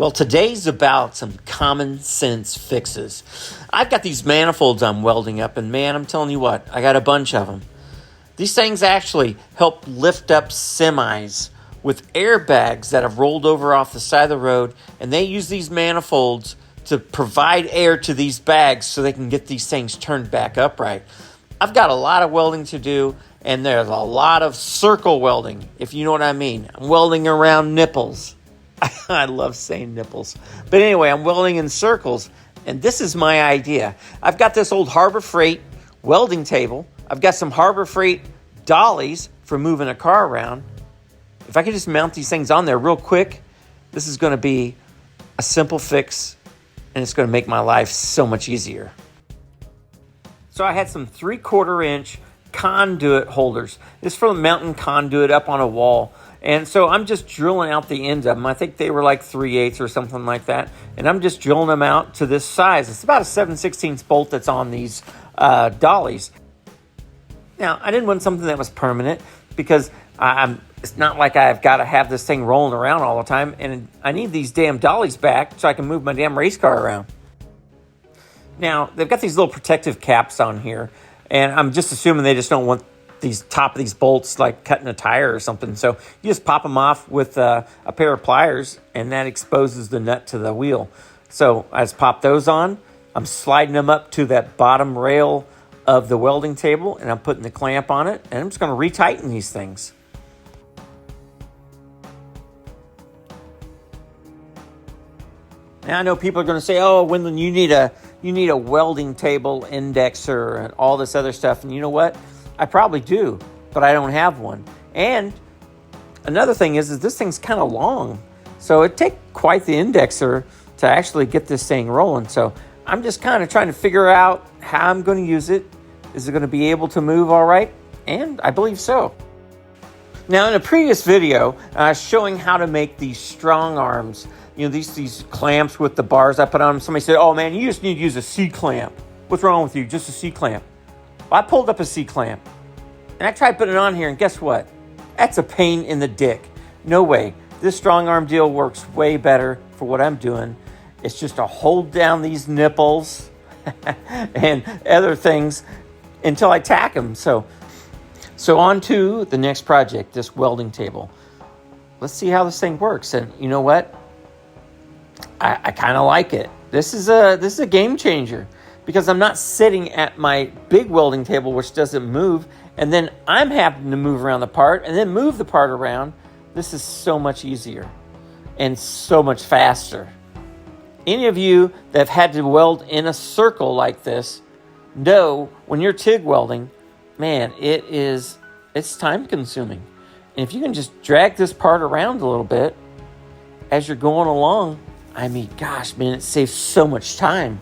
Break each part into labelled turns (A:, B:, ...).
A: Well, today's about some common sense fixes. I've got these manifolds I'm welding up, and man, I'm telling you what, I got a bunch of them. These things actually help lift up semis with airbags that have rolled over off the side of the road, and they use these manifolds to provide air to these bags so they can get these things turned back upright. I've got a lot of welding to do, and there's a lot of circle welding, if you know what I mean. I'm welding around nipples. I love saying nipples. But anyway, I'm welding in circles, and this is my idea. I've got this old Harbor Freight welding table. I've got some Harbor Freight dollies for moving a car around. If I could just mount these things on there real quick, this is going to be a simple fix, and it's going to make my life so much easier. So I had some 3/4 inch conduit holders. This is for mounting conduit up on a wall. And so I'm just drilling out the ends of them. I think they were like 3/8 or something like that. And I'm just drilling them out to this size. It's about a 7/16 bolt that's on these dollies. Now, I didn't want something that was permanent because it's not like I've got to have this thing rolling around all the time. And I need these damn dollies back so I can move my damn race car around. Now, they've got these little protective caps on here. And I'm just assuming they just don't want these top of these bolts like cutting a tire or something. So you just pop them off with a pair of pliers, and that exposes the nut to the wheel. So I just pop those on. I'm sliding them up to that bottom rail of the welding table, and I'm putting the clamp on it, and I'm just going to retighten these things. Now I know people are going to say, "Oh, Wendland, you need a welding table indexer and all this other stuff." And you know what? I probably do, but I don't have one. And another thing is this thing's kind of long. So it'd take quite the indexer to actually get this thing rolling. So I'm just kind of trying to figure out how I'm going to use it. Is it going to be able to move all right? And I believe so. Now, in a previous video, showing how to make these strong arms, you know, these clamps with the bars I put on them. Somebody said, "Oh man, you just need to use a C-clamp. What's wrong with you? Just a C-clamp." Well, I pulled up a C-clamp, and I tried putting it on here, and guess what? That's a pain in the dick. No way. This strong arm deal works way better for what I'm doing. It's just to hold down these nipples and other things until I tack them. So on to the next project, this welding table. Let's see how this thing works. And you know what? I kind of like it. This is a game changer. Because I'm not sitting at my big welding table, which doesn't move, and then I'm having to move around the part and then move the part around. This is so much easier and so much faster. Any of you that have had to weld in a circle like this know when you're TIG welding, man, it's time consuming. And if you can just drag this part around a little bit as you're going along, I mean, gosh, man, it saves so much time.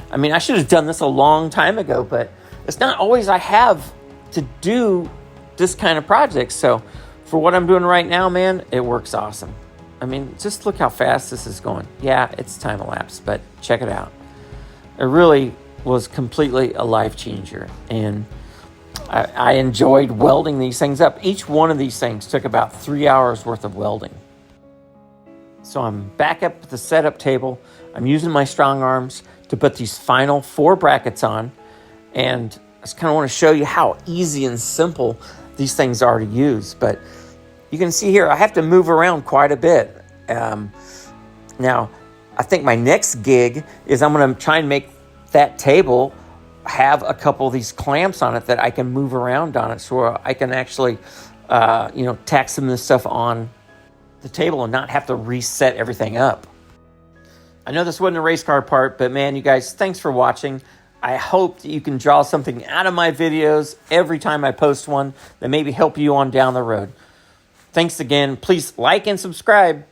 A: I mean, I should have done this a long time ago, but it's not always I have to do this kind of project. So for what I'm doing right now, man, it works awesome. I mean, just look how fast this is going. Yeah, it's time elapsed, but check it out. It really was completely a life changer. And I enjoyed welding these things up. Each one of these things took about 3 hours worth of welding. So I'm back up at the setup table. I'm using my strong arms to put these final 4 brackets on. And I just kind of want to show you how easy and simple these things are to use. But you can see here, I have to move around quite a bit. Now, I think my next gig is I'm going to try and make that table have a couple of these clamps on it that I can move around on it. So I can actually, tack some of this stuff on the table and not have to reset everything up. I know this wasn't a race car part, but man, you guys, thanks for watching. I hope that you can draw something out of my videos every time I post one that maybe help you on down the road. Thanks again. Please like and subscribe.